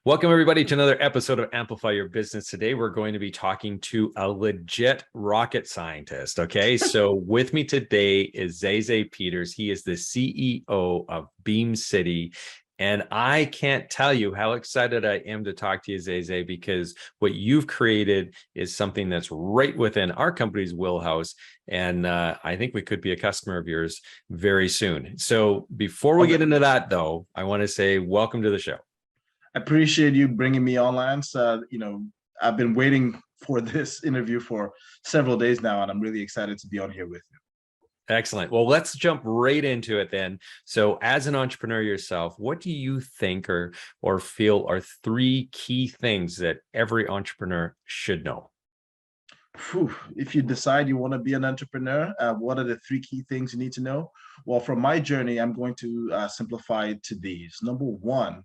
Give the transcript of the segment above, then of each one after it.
Welcome, everybody, to another episode of Amplify Your Business. Today, we're going to be talking to a legit rocket scientist. Okay, so with me today is Zay Peters. He is the CEO of Beam.city. And I can't tell you how excited I am to talk to you, Zay, because what you've created is something that's right within our company's wheelhouse. And I think we could be a customer of yours very soon. So before we get into that, though, I want to say welcome to the show. I appreciate you bringing me on, Lance. I've been waiting for this interview for several days now, and I'm really excited to be on here with you. Excellent. Well, let's jump right into it then. So as an entrepreneur yourself, what do you think or feel are three key things that every entrepreneur should know? If you decide you want to be an entrepreneur, what are the three key things you need to know? Well, from my journey, I'm going to simplify it to these. Number one,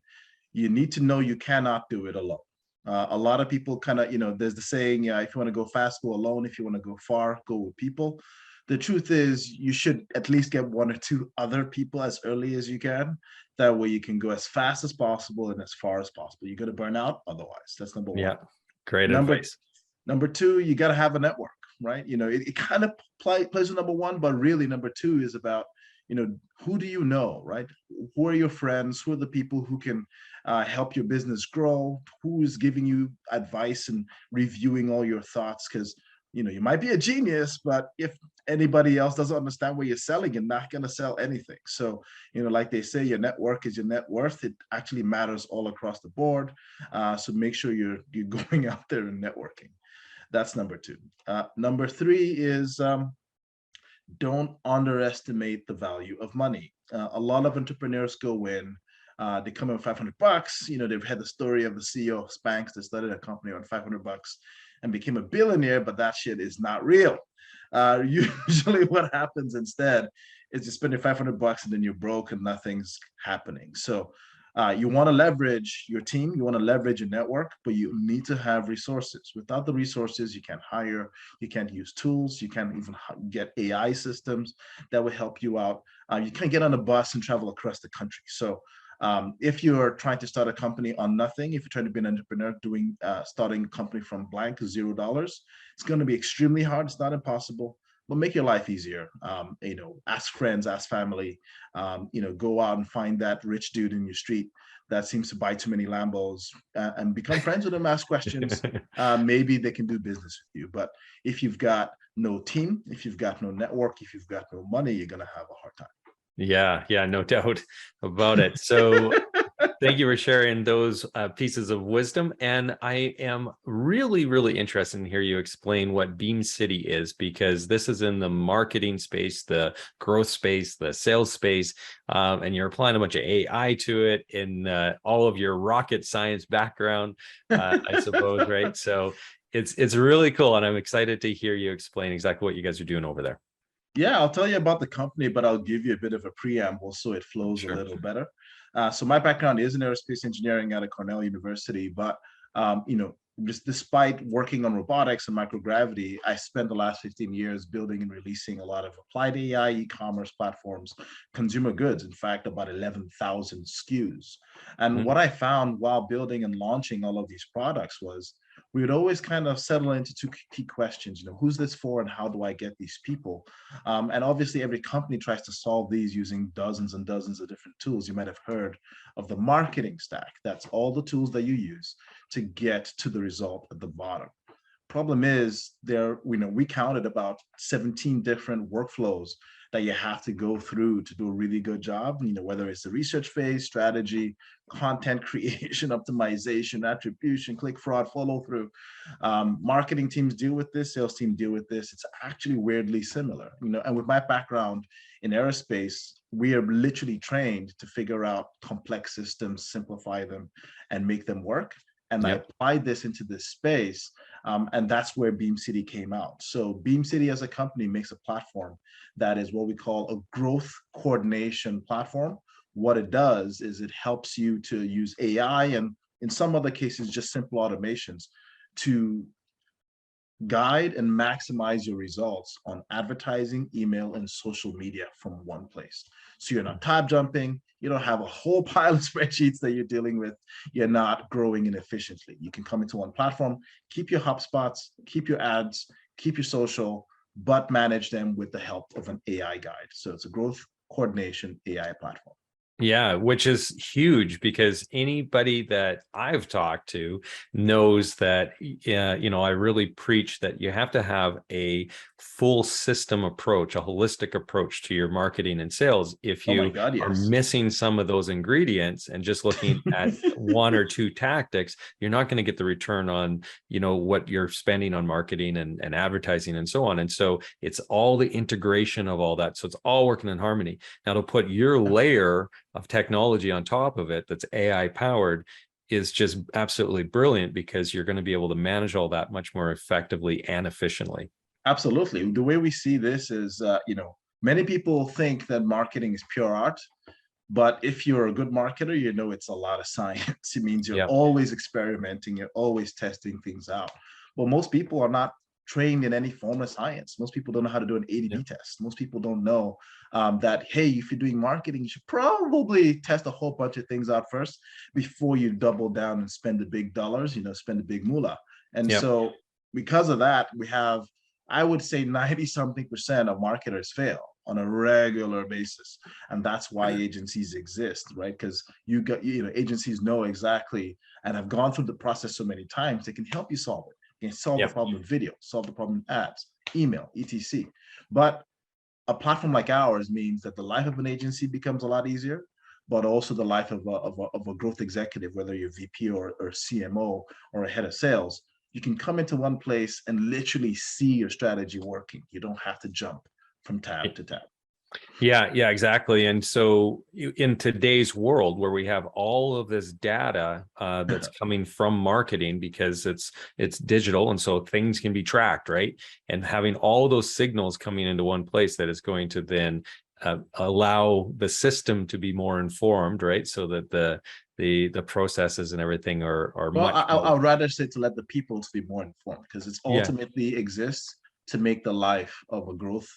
you need to know you cannot do it alone. A lot of people kind of, there's the saying, if you want to go fast, go alone. If you want to go far, go with people. The truth is you should at least get one or two other people as early as you can. That way you can go as fast as possible and as far as possible. You're going to burn out otherwise. That's number one. Yeah, great advice. Number two, you got to have a network, right? It kind of plays with number one, but really number two is about, who do you know, right? Who are your friends? Who are the people who can help your business grow? Who is giving you advice and reviewing all your thoughts? Because, you might be a genius, but if anybody else doesn't understand what you're selling, you're not going to sell anything. So, like they say, your network is your net worth. It actually matters all across the board. So make sure you're going out there and networking. That's number two. Number three is don't underestimate the value of money. A lot of entrepreneurs go in, they come in with $500. They've had the story of the CEO of Spanx that started a company on $500 and became a billionaire, but that shit is not real. Usually what happens instead is you spend your $500 and then you're broke and nothing's happening. So you want to leverage your team, you want to leverage your network, but you need to have resources. Without the resources, you can't hire, you can't use tools, you can't even get AI systems that will help you out. You can't get on a bus and travel across the country. So if you're trying to start a company on nothing, if you're trying to be an entrepreneur starting a company from blank, $0, it's going to be extremely hard. It's not impossible. But make your life easier. Ask friends, ask family, go out and find that rich dude in your street that seems to buy too many Lambos and become friends with them, ask questions. Maybe they can do business with you. But if you've got no team, if you've got no network, if you've got no money, you're going to have a hard time. Yeah, no doubt about it. So thank you for sharing those pieces of wisdom. And I am really, really interested in hear you explain what Beam.city is, because this is in the marketing space, the growth space, the sales space, and you're applying a bunch of AI to it in all of your rocket science background, I suppose, right? So it's really cool. And I'm excited to hear you explain exactly what you guys are doing over there. Yeah, I'll tell you about the company, but I'll give you a bit of a preamble so it flows a little better. So my background is in aerospace engineering out of Cornell University, but just despite working on robotics and microgravity, I spent the last 15 years building and releasing a lot of applied AI, e-commerce platforms, consumer goods, in fact, about 11,000 SKUs. And what I found while building and launching all of these products was we would always kind of settle into two key questions. Who's this for and how do I get these people? And obviously every company tries to solve these using dozens and dozens of different tools. You might have heard of the marketing stack. That's all the tools that you use to get to the result at the bottom. Problem is we counted about 17 different workflows that you have to go through to do a really good job, whether it's the research phase, strategy, content creation, optimization, attribution, click fraud, follow through. Marketing teams deal with this, sales team deal with this. It's actually weirdly similar, and with my background in aerospace, we are literally trained to figure out complex systems, simplify them, and make them work. And I applied this into this space, and that's where Beam.city came out. So Beam.city as a company makes a platform that is what we call a growth coordination platform. What it does is it helps you to use AI and in some other cases, just simple automations to guide and maximize your results on advertising, email, and social media from one place. So you're not tab jumping, you don't have a whole pile of spreadsheets that you're dealing with, you're not growing inefficiently. You can come into one platform, keep your HubSpots, keep your ads, keep your social, but manage them with the help of an AI guide. So it's a growth coordination AI platform. Yeah, which is huge because anybody that I've talked to knows that, I really preach that you have to have a full system approach, a holistic approach to your marketing and sales. If Oh my you God, are yes. missing some of those ingredients and just looking at one or two tactics, you're not going to get the return on, what you're spending on marketing and advertising and so on. And so it's all the integration of all that. So it's all working in harmony. Now, to put your layer of technology on top of it that's AI powered is just absolutely brilliant, because you're going to be able to manage all that much more effectively and efficiently. Absolutely. The way we see this is, many people think that marketing is pure art, but if you're a good marketer, it's a lot of science. It means you're Yeah. always experimenting, you're always testing things out. Well, most people are not trained in any form of science. Most people don't know how to do an A/B Yeah. test. Most people don't know that, hey, if you're doing marketing, you should probably test a whole bunch of things out first before you double down and spend the big dollars, spend the big moolah. And Yeah. so because of that, we have, I would say 90 something percent of marketers fail on a regular basis. And that's why agencies exist, right? Because agencies know exactly and have gone through the process so many times, they can help you solve it. You can solve the Yeah. problem with video, solve the problem with ads, email, etc. But a platform like ours means that the life of an agency becomes a lot easier, but also the life of a growth executive, whether you're VP or CMO or a head of sales. You can come into one place and literally see your strategy working. You don't have to jump from tab to tab. Yeah, exactly. And so in today's world where we have all of this data that's coming from marketing, because it's digital, and so things can be tracked, right? And having all those signals coming into one place that is going to then allow the system to be more informed, right? So that the processes and everything are Well, much more. I'd rather say to let the people to be more informed, because it's Yeah. ultimately exists to make the life of a growth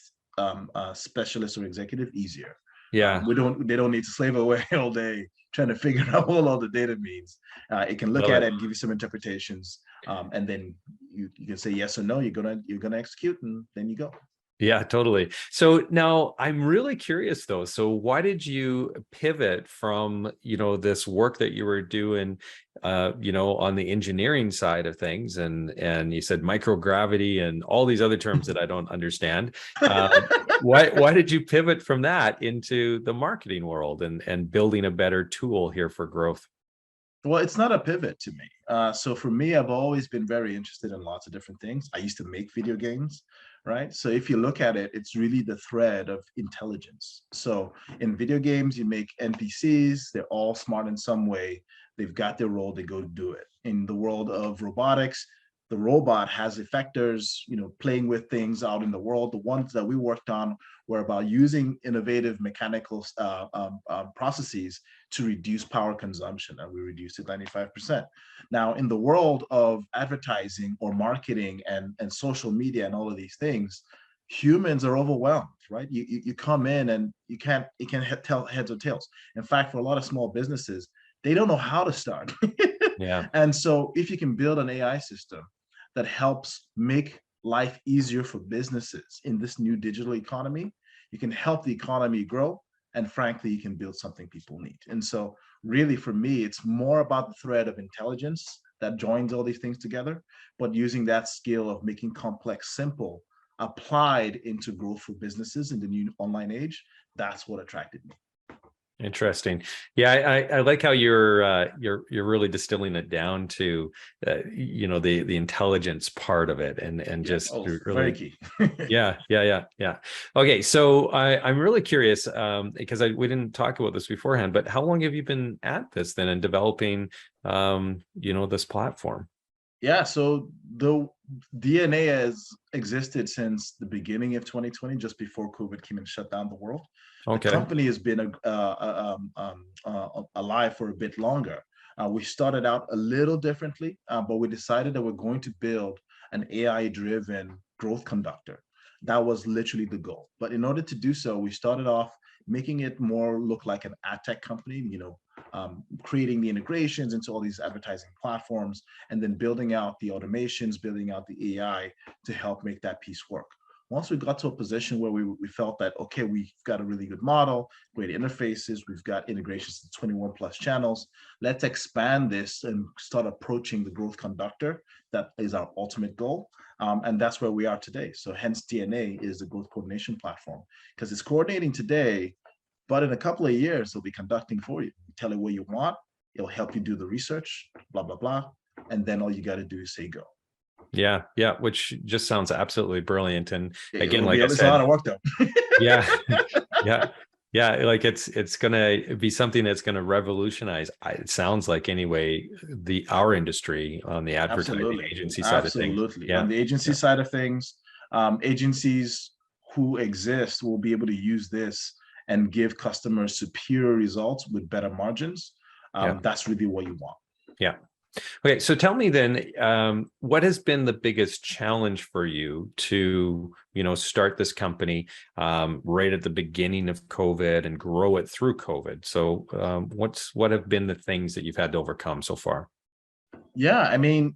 specialist or executive easier. Yeah. They don't need to slave away all day trying to figure out what all the data means. It can look Love at it. it and give you some interpretations, and then you can say yes or no. You're gonna execute, and then you go. Yeah, totally. So now I'm really curious though. So why did you pivot from, this work that you were doing, on the engineering side of things, and you said microgravity and all these other terms that I don't understand. Why did you pivot from that into the marketing world and building a better tool here for growth? Well, it's not a pivot to me. So for me, I've always been very interested in lots of different things. I used to make video games, right? So if you look at it, it's really the thread of intelligence. So in video games, you make NPCs, they're all smart in some way. They've got their role, they go do it. In the world of robotics, the robot has effectors, playing with things out in the world. The ones that we worked on were about using innovative mechanical processes to reduce power consumption, and we reduced it 95%. Now, in the world of advertising or marketing and social media and all of these things, humans are overwhelmed, right? You come in and you can't tell heads or tails. In fact, for a lot of small businesses, they don't know how to start. Yeah. And so if you can build an AI system that helps make life easier for businesses in this new digital economy, you can help the economy grow. And frankly, you can build something people need. And so really for me, it's more about the thread of intelligence that joins all these things together, but using that skill of making complex simple applied into growth for businesses in the new online age. That's what attracted me. Interesting. Yeah, I like how you're really distilling it down to the intelligence part of it, and Yeah. just Oh, very really. key. Yeah. Okay, so I'm really curious, because we didn't talk about this beforehand, but how long have you been at this then and developing this platform? Yeah, so the DNA has existed since the beginning of 2020, just before COVID came and shut down the world. The Okay. company has been alive for a bit longer. We started out a little differently, but we decided that we're going to build an AI-driven growth conductor. That was literally the goal. But in order to do so, we started off making it more look like an ad tech company, creating the integrations into all these advertising platforms, and then building out the automations, building out the AI to help make that piece work. Once we got to a position where we felt that, okay, we've got a really good model, great interfaces, we've got integrations to 21 plus channels, let's expand this and start approaching the growth conductor. That is our ultimate goal. And that's where we are today. So hence DNA is the growth coordination platform, because it's coordinating today, but in a couple of years, it'll be conducting for you. You tell it what you want, it'll help you do the research, blah, blah, blah. And then all you got to do is say go. Yeah, yeah, which just sounds absolutely brilliant. And again, It'll like be, I it's a said, lot of work though. yeah, yeah, yeah, like it's gonna be something that's gonna revolutionize. It sounds like anyway, our industry on the advertising Absolutely. agency side of things. Absolutely. On Yeah, the agency yeah, side of things, agencies who exist will be able to use this and give customers superior results with better margins. yeah, That's really what you want. yeah. Okay, so tell me then, what has been the biggest challenge for you to, start this company right at the beginning of COVID and grow it through COVID? So, what have been the things that you've had to overcome so far? Yeah, I mean,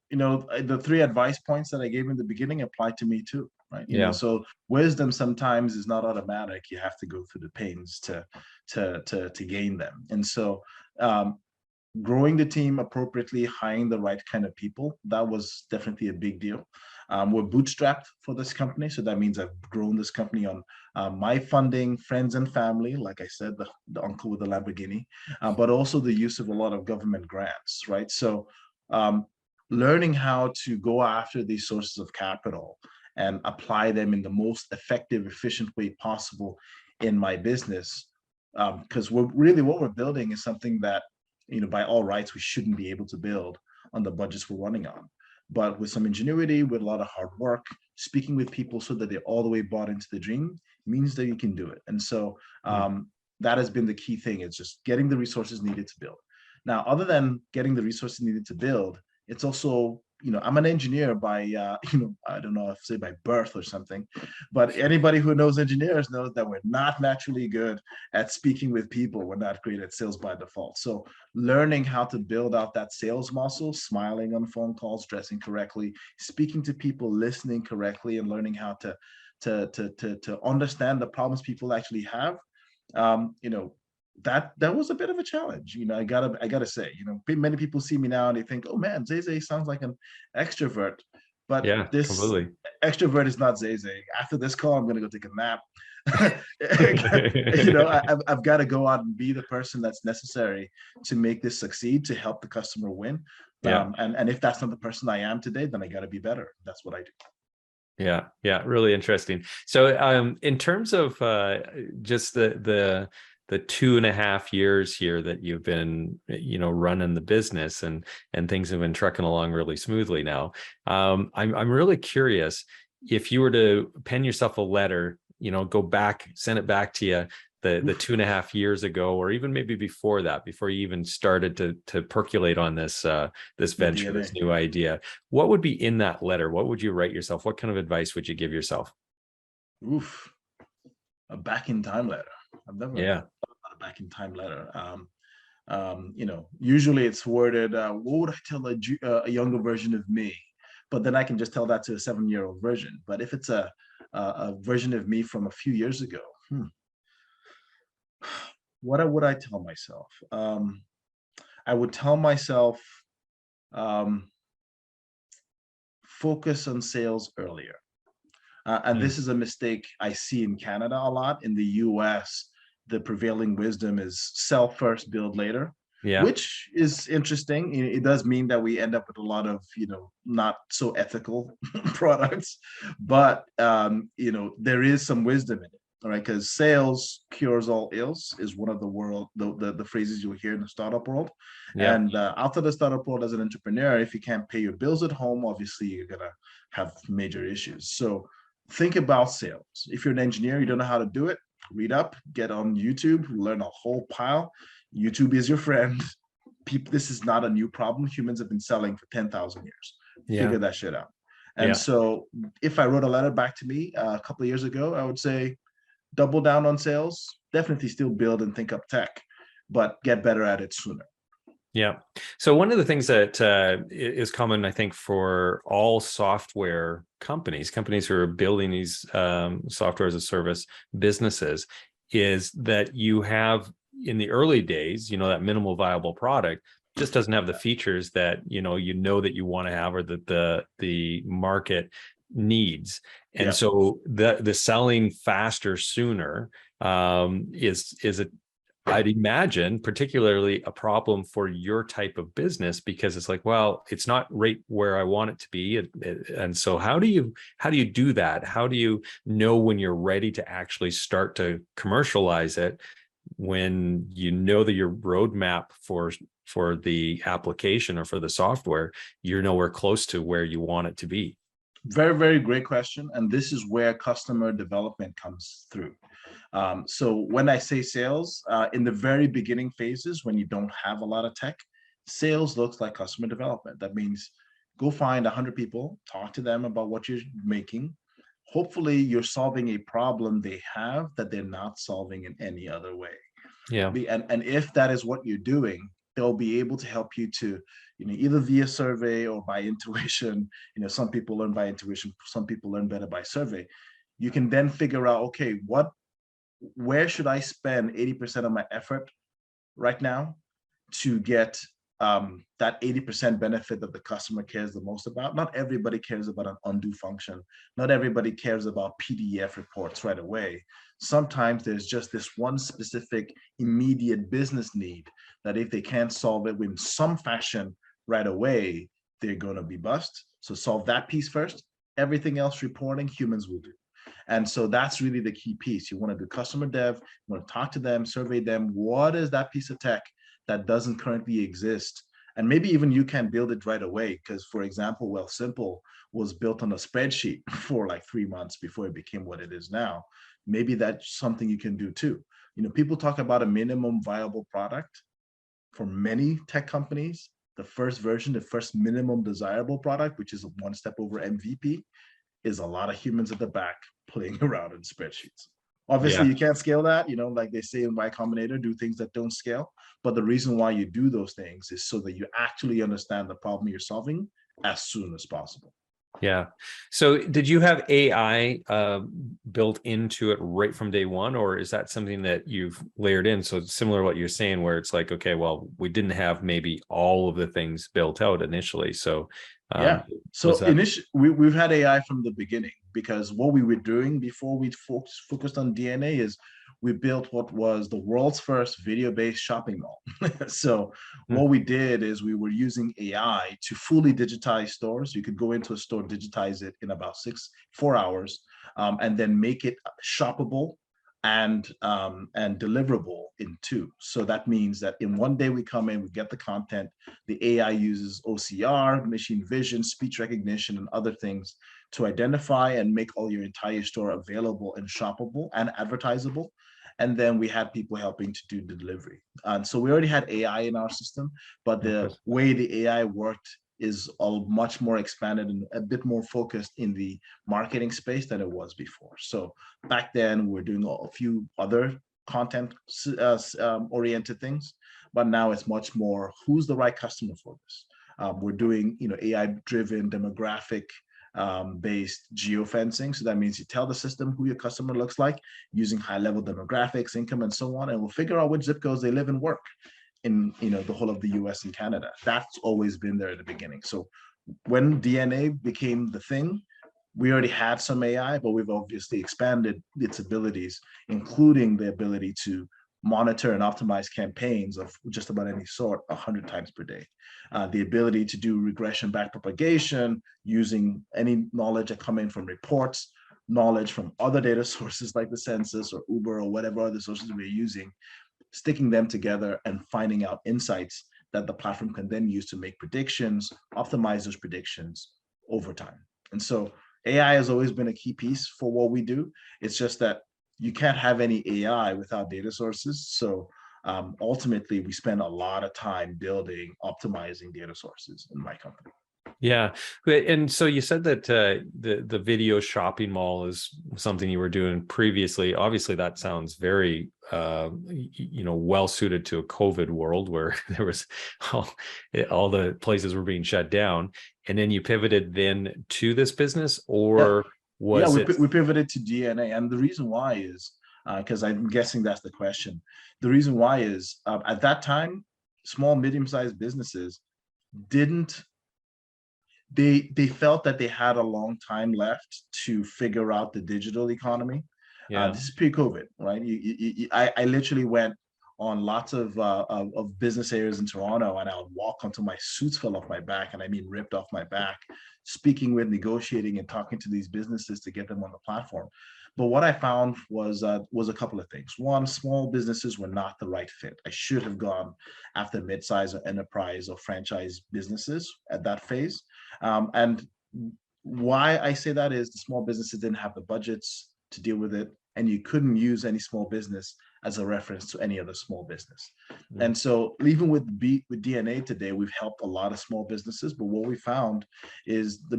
the three advice points that I gave in the beginning apply to me too, right? Yeah, So wisdom sometimes is not automatic. You have to go through the pains to gain them. And so growing the team appropriately, hiring the right kind of people, that was definitely a big deal. We're bootstrapped for this company, so that means I've grown this company on my funding, friends and family, like I said, the uncle with the Lamborghini, but also the use of a lot of government grants, right? So learning how to go after these sources of capital and apply them in the most effective, efficient way possible in my business, because what we're building is something that, by all rights, we shouldn't be able to build on the budgets we're running on. But with some ingenuity, with a lot of hard work, speaking with people so that they're all the way bought into the dream means that you can do it. And so that has been the key thing. It's just getting the resources needed to build. Now, other than getting the resources needed to build, it's also, I'm an engineer by, I don't know if say by birth or something, but anybody who knows engineers knows that we're not naturally good at speaking with people. We're not great at sales by default. So learning how to build out that sales muscle, smiling on phone calls, dressing correctly, speaking to people, listening correctly, and learning how to understand the problems people actually have. That was a bit of a challenge. I gotta say, many people see me now and they think, oh man, Zay Sounds like an extrovert, but yeah, this completely. extrovert is not Zay. After this call, I'm gonna go take a nap. I've got to go out and be the person that's necessary to make this succeed, to help the customer win. Yeah, And if that's not the person I am today, then I got to be better. That's what I do. yeah, yeah, really interesting. So, in terms of just the 2.5 years here that you've been, running the business and things have been trucking along really smoothly now. I'm really curious if you were to pen yourself a letter, go back, send it back to you the 2.5 years ago, or even maybe before that, before you even started to percolate on this venture, this new idea. What would be in that letter? What would you write yourself? What kind of advice would you give yourself? Oof, a back in time letter. I've never Yeah. thought about a back in time letter. Usually it's worded, what would I tell a younger version of me? But then I can just tell that to a 7-year-old version. But if it's a version of me from a few years ago, what would I tell myself? I would tell myself, focus on sales earlier. And this is a mistake I see in Canada a lot. In the US, the prevailing wisdom is sell first, build later. Yeah. Which is interesting. It does mean that we end up with a lot of, not so ethical products, but, there is some wisdom in it. All right, because sales cures all ills is one of the phrases you'll hear in the startup world. Yeah. And after the startup world, as an entrepreneur, if you can't pay your bills at home, obviously you're gonna have major issues. So think about sales. If you're an engineer, you don't know how to do it, read up, get on YouTube, learn a whole pile. YouTube is your friend. This is not a new problem. Humans have been selling for 10,000 years. Yeah. Figure that shit out. And Yeah. so if I wrote a letter back to me a couple of years ago, I would say double down on sales, definitely still build and think up tech, but get better at it sooner. Yeah. So one of the things that is common, I think, for all software companies who are building these software as a service businesses, is that you have in the early days, that minimal viable product just doesn't have the features that that you want to have, or that the market needs. And Yeah. so the selling faster sooner is a, I'd imagine, particularly a problem for your type of business, because it's like, well, it's not right where I want it to be. And so how do you do that? How do you know when you're ready to actually start to commercialize it, when you know that your roadmap for the application or for the software, you're nowhere close to where you want it to be? Very, very great question. And this is where customer development comes through. So when I say sales, in the very beginning phases, when you don't have a lot of tech, sales looks like customer development. That means go find 100 people, talk to them about what you're making. Hopefully you're solving a problem they have that they're not solving in any other way. Yeah. And if that is what you're doing, they'll be able to help you to, either via survey or by intuition. Some people learn by intuition, some people learn better by survey. You can then figure out, okay, where should I spend 80% of my effort right now to get that 80% benefit that the customer cares the most about? Not everybody cares about an undo function. Not everybody cares about PDF reports right away. Sometimes there's just this one specific immediate business need that if they can't solve it in some fashion right away, they're going to be bust. So solve that piece first. Everything else, reporting, humans will do. And so that's really the key piece. You want to do customer dev, you want to talk to them, survey them. What is that piece of tech that doesn't currently exist? And maybe even you can build it right away. Because, for example, Simple was built on a spreadsheet for like 3 months before it became what it is now. Maybe that's something you can do too. People talk about a minimum viable product. For many tech companies, the first version, the first minimum desirable product, which is one step over MVP, is a lot of humans at the back playing around in spreadsheets. Obviously, Yeah. you can't scale that, like they say in Y Combinator, do things that don't scale. But the reason why you do those things is so that you actually understand the problem you're solving as soon as possible. Yeah. So did you have AI built into it right from day one, or is that something that you've layered in? So it's similar to what you're saying, where it's like, okay, well, we didn't have maybe all of the things built out initially. So Yeah. So initially, we've had AI from the beginning, because what we were doing before we focused on DNA is we built what was the world's first video-based shopping mall. So what we did is we were using AI to fully digitize stores. You could go into a store, digitize it in about 4 hours, and then make it shoppable and deliverable in 2. So that means that in one day we come in, we get the content. The AI uses OCR, machine vision, speech recognition, and other things to identify and make all your entire store available and shoppable and advertisable. And then we had people helping to do the delivery. And so we already had AI in our system, but the way the AI worked is all much more expanded and a bit more focused in the marketing space than it was before. So back then we were doing a few other content oriented things, but now it's much more who's the right customer for this. We're doing AI driven demographic based geofencing. So that means you tell the system who your customer looks like using high level demographics, income, and so on, and we'll figure out which zip codes they live and work in the whole of the US and Canada. That's always been there at the beginning. So when DNA became the thing, we already had some AI, but we've obviously expanded its abilities, including the ability to monitor and optimize campaigns of just about any sort 100 times per day. The ability to do regression back propagation using any knowledge that come in from reports, knowledge from other data sources like the census or Uber or whatever other sources we're using, sticking them together and finding out insights that the platform can then use to make predictions, optimize those predictions over time. And so AI has always been a key piece for what we do. It's just that you can't have any AI without data sources. So ultimately, we spend a lot of time building, optimizing data sources in my company. Yeah. And so you said that the video shopping mall is something you were doing previously. Obviously, that sounds very well suited to a COVID world where there was all, all the places were being shut down. And then you pivoted then to this business, Yeah, or yeah, was it? we pivoted to DNA, and the reason why is because I'm guessing that's the question. The reason why is at that time, small, medium-sized businesses didn't they felt that they had a long time left to figure out the digital economy. Yeah. This is pre-COVID, right? I literally went on lots of business areas in Toronto, and I would walk until my suits fell off my back, and I mean ripped off my back, speaking with, negotiating, and talking to these businesses to get them on the platform. But what I found was a couple of things. One, small businesses were not the right fit. I should have gone after mid-size or enterprise or franchise businesses at that phase. And why I say that is the small businesses didn't have the budgets to deal with it, and you couldn't use any small business as a reference to any other small business. Mm. And so, even with DNA today, we've helped a lot of small businesses. But what we found is the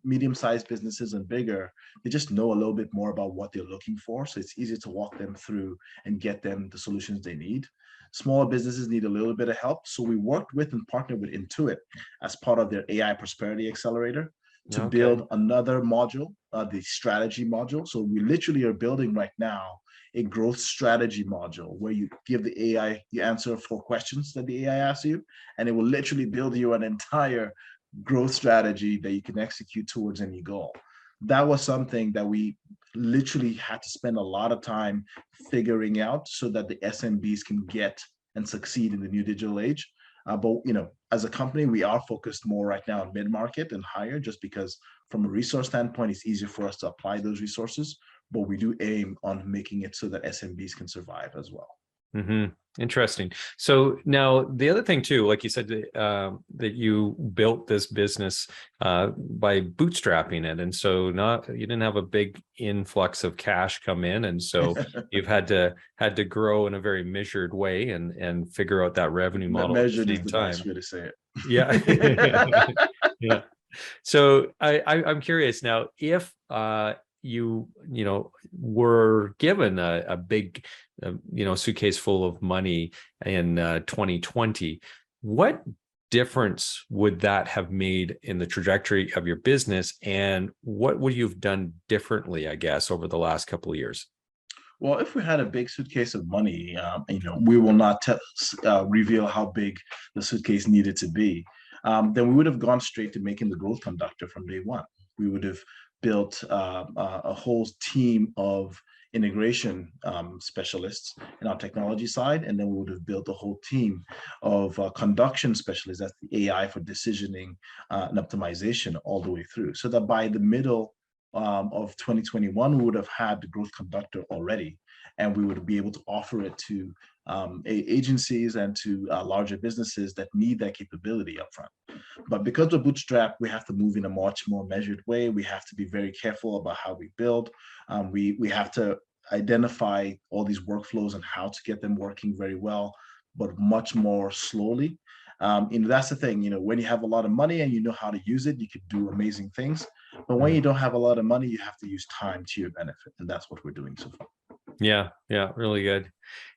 medium-sized businesses and bigger, they just know a little bit more about what they're looking for. So it's easier to walk them through and get them the solutions they need. Smaller businesses need a little bit of help. So we worked with and partnered with Intuit as part of their AI Prosperity Accelerator to Okay. build another module, the strategy module. So we literally are building right now a growth strategy module where you give the AI the answer for questions that the AI asks you, and it will literally build you an entire growth strategy that you can execute towards any goal. That was something that we literally had to spend a lot of time figuring out so that the SMBs can get and succeed in the new digital age. But as a company, we are focused more right now on mid-market and higher, just because from a resource standpoint, it's easier for us to apply those resources. But we do aim on making it so that SMBs can survive as well. Mm-hmm. Interesting. So now the other thing too, like you said, that you built this business by bootstrapping it, and so you didn't have a big influx of cash come in, and so you've had to grow in a very measured way and figure out that revenue model at the Measured is same the nice time. way to say it. Yeah. Yeah. So I'm curious now if you were given a big suitcase full of money in 2020, what difference would that have made in the trajectory of your business, and what would you have done differently, I guess, over the last couple of years? Well, if we had a big suitcase of money, we will not reveal how big the suitcase needed to be. Then we would have gone straight to making the growth conductor from day one. We would have built a whole team of integration specialists in our technology side, and then we would have built a whole team of conduction specialists. That's the AI for decisioning and optimization all the way through, so that by the middle of 2021, we would have had the growth conductor already, and we would be able to offer it to agencies and to larger businesses that need that capability upfront. But because we're bootstrapped, we have to move in a much more measured way. We have to be very careful about how we build. We have to identify all these workflows and how to get them working very well, but much more slowly. That's the thing, when you have a lot of money and you know how to use it, you could do amazing things. But when you don't have a lot of money, you have to use time to your benefit. And that's what we're doing so far. Yeah, really good.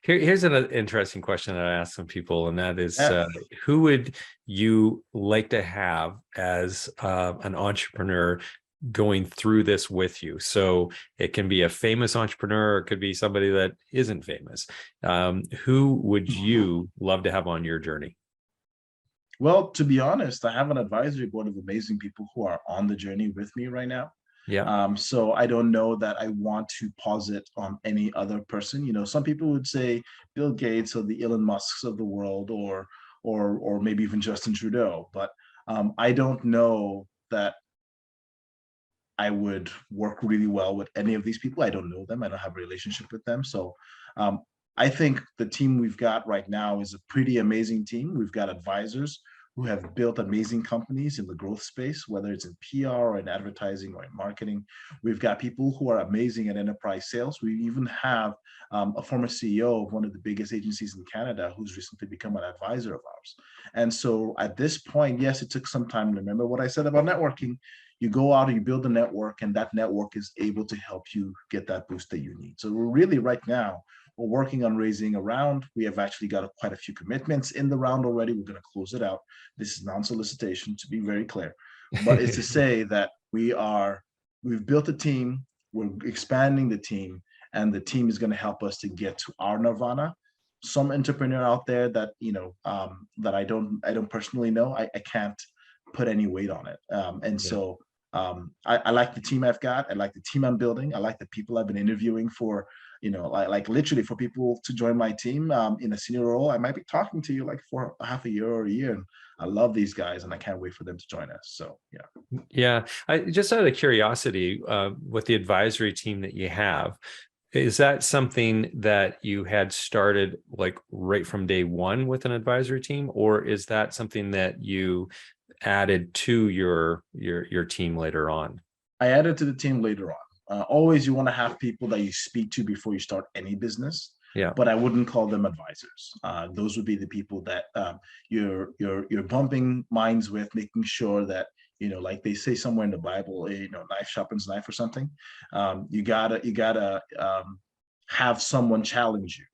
Here's an interesting question that I ask some people, and that is, Yeah. who would you like to have as an entrepreneur going through this with you? So it can be a famous entrepreneur, or it could be somebody that isn't famous. Who would you love to have on your journey? Well, to be honest, I have an advisory board of amazing people who are on the journey with me right now. Yeah. So I don't know that I want to pause it on any other person. Some people would say Bill Gates or the Elon Musks of the world, or maybe even Justin Trudeau. But I don't know that I would work really well with any of these people. I don't know them. I don't have a relationship with them. So I think the team we've got right now is a pretty amazing team. We've got advisors. who have built amazing companies in the growth space, whether it's in PR or in advertising or in marketing. We've got people who are amazing at enterprise sales. We even have a former CEO of one of the biggest agencies in Canada who's recently become an advisor of ours. And so at this point, yes, it took some time. Remember what I said about networking. You go out and you build a network, and that network is able to help you get that boost that you need. So we're really right now, we're working on raising a round. We have actually got quite a few commitments in the round already. We're going to close it out. This is non-solicitation, to be very clear, but it's to say that we've built a team, we're expanding the team, and the team is going to help us to get to our nirvana. Some entrepreneur out there that that I don't personally know, I can't put any weight on it. So I like the team I've got. I like the team I'm building. I like the people I've been interviewing for, like literally for people to join my team in a senior role. I might be talking to you like for half a year or a year. And I love these guys, and I can't wait for them to join us. So yeah. Yeah. I just out of curiosity, with the advisory team that you have, is that something that you had started like right from day one with an advisory team, or is that something that you added to your team later on? I added to the team later on. Always you want to have people that you speak to before you start any business. Yeah. But I wouldn't call them advisors. Those would be the people that you're bumping minds with, making sure that, like they say somewhere in the Bible, knife sharpens knife or something. You gotta have someone challenge you.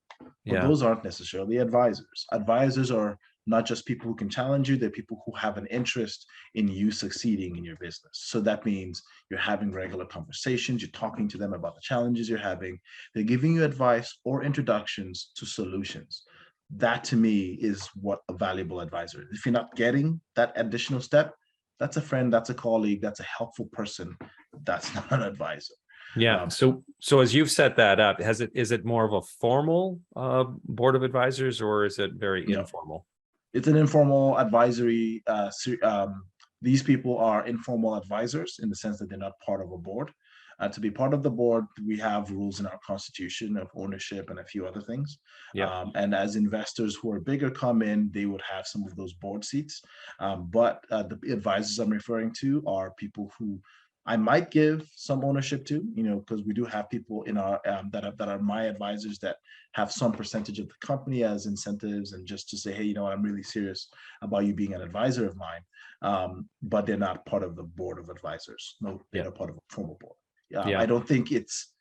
But Yeah. those aren't necessarily advisors. Advisors are not just people who can challenge you, they're people who have an interest in you succeeding in your business. So that means you're having regular conversations, you're talking to them about the challenges you're having, they're giving you advice or introductions to solutions. That to me is what a valuable advisor is. If you're not getting that additional step, that's a friend, that's a colleague, that's a helpful person. That's not an advisor. Yeah. So as you've set that up, is it more of a formal board of advisors, or is it very informal? It's an informal advisory. These people are informal advisors in the sense that they're not part of a board. To be part of the board, we have rules in our constitution of ownership and a few other things. Yeah. And as investors who are bigger come in, they would have some of those board seats. But the advisors I'm referring to are people who I might give some ownership to, because we do have people in our that are my advisors that have some percentage of the company as incentives, and just to say, hey, I'm really serious about you being an advisor of mine. But they're not part of the board of advisors. No, they're not part of a formal board. I don't think it's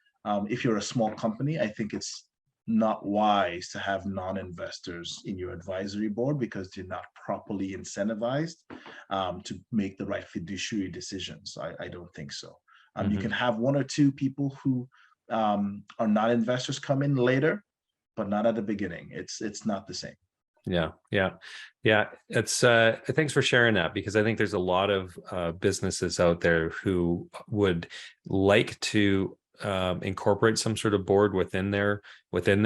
if you're a small company, I think it's not wise to have non-investors in your advisory board because they're not properly incentivized to make the right fiduciary decisions. I don't think so. You can have one or two people who are not investors come in later, but not at the beginning. It's not the same. Yeah. It's thanks for sharing that, because I think there's a lot of businesses out there who would like to incorporate some sort of board within their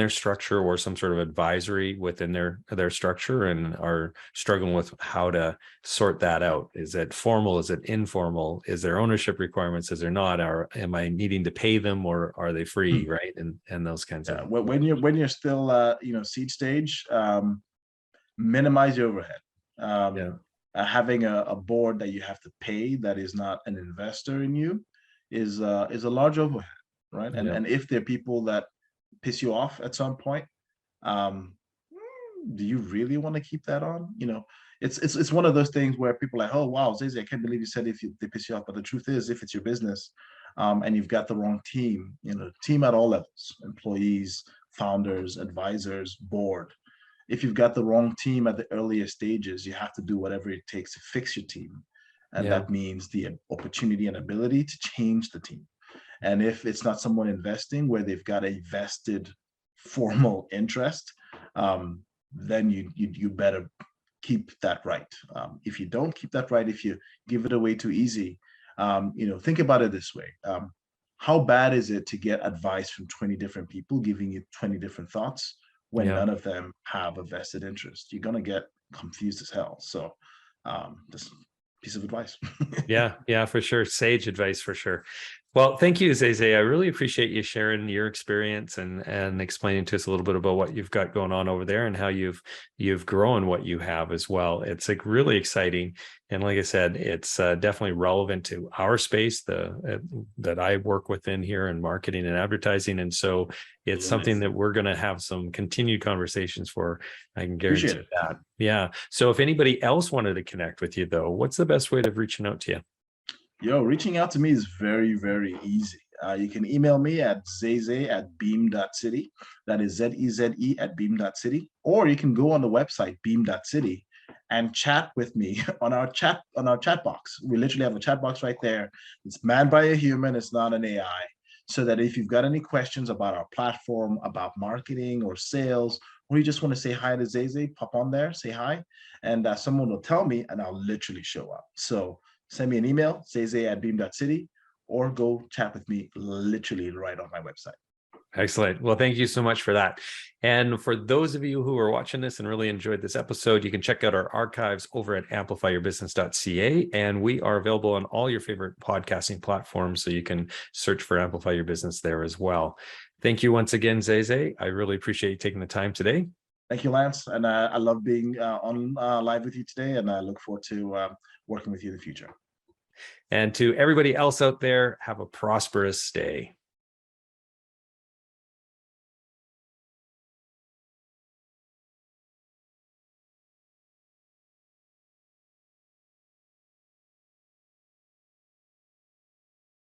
structure, or some sort of advisory within their structure, and are struggling with how to sort that out. Is it formal? Is it informal? Is there ownership requirements? Is there not? Am I needing to pay them, or are they free? Right. And those kinds of when you're still seed stage, minimize your overhead. Having a board that you have to pay that is not an investor in you is a large overhead, right? And if there are people that piss you off at some point, do you really want to keep that on? It's one of those things where people are like, oh wow, Zazie, I can't believe you said if they piss you off. But the truth is, if it's your business, and you've got the wrong team, team at all levels, employees, founders, advisors, board. If you've got the wrong team at the earliest stages, you have to do whatever it takes to fix your team. And that means the opportunity and ability to change the team. And if it's not someone investing where they've got a vested formal interest, then you better keep that right. If you don't keep that right, if you give it away too easy, think about it this way. How bad is it to get advice from 20 different people giving you 20 different thoughts when none of them have a vested interest? You're going to get confused as hell. So just piece of advice. Yeah, for sure. Sage advice for sure. Well, thank you, Zeze. I really appreciate you sharing your experience and explaining to us a little bit about what you've got going on over there and how you've grown what you have as well. It's like really exciting, and like I said, it's definitely relevant to our space, that I work within here in marketing and advertising, and so it's something that we're going to have some continued conversations for. I can Appreciate guarantee it. that. Yeah. So if anybody else wanted to connect with you, though, what's the best way of reaching out to you? Yo, reaching out to me is very, very easy. You can email me at zeze@beam.city. That is Zeze at beam.city. Or you can go on the website beam.city and chat with me on our chat box. We literally have a chat box right there. It's manned by a human, it's not an AI. So that if you've got any questions about our platform, about marketing or sales, or you just want to say hi to Zeze, pop on there, say hi, and someone will tell me, and I'll literally show up. So send me an email, zeze@beam.city, or go chat with me literally right on my website. Excellent. Well, thank you so much for that. And for those of you who are watching this and really enjoyed this episode, you can check out our archives over at amplifyyourbusiness.ca. And we are available on all your favorite podcasting platforms, so you can search for Amplify Your Business there as well. Thank you once again, Zeze. I really appreciate you taking the time today. Thank you, Lance. And I love being on live with you today, and I look forward to working with you in the future. And to everybody else out there, have a prosperous day.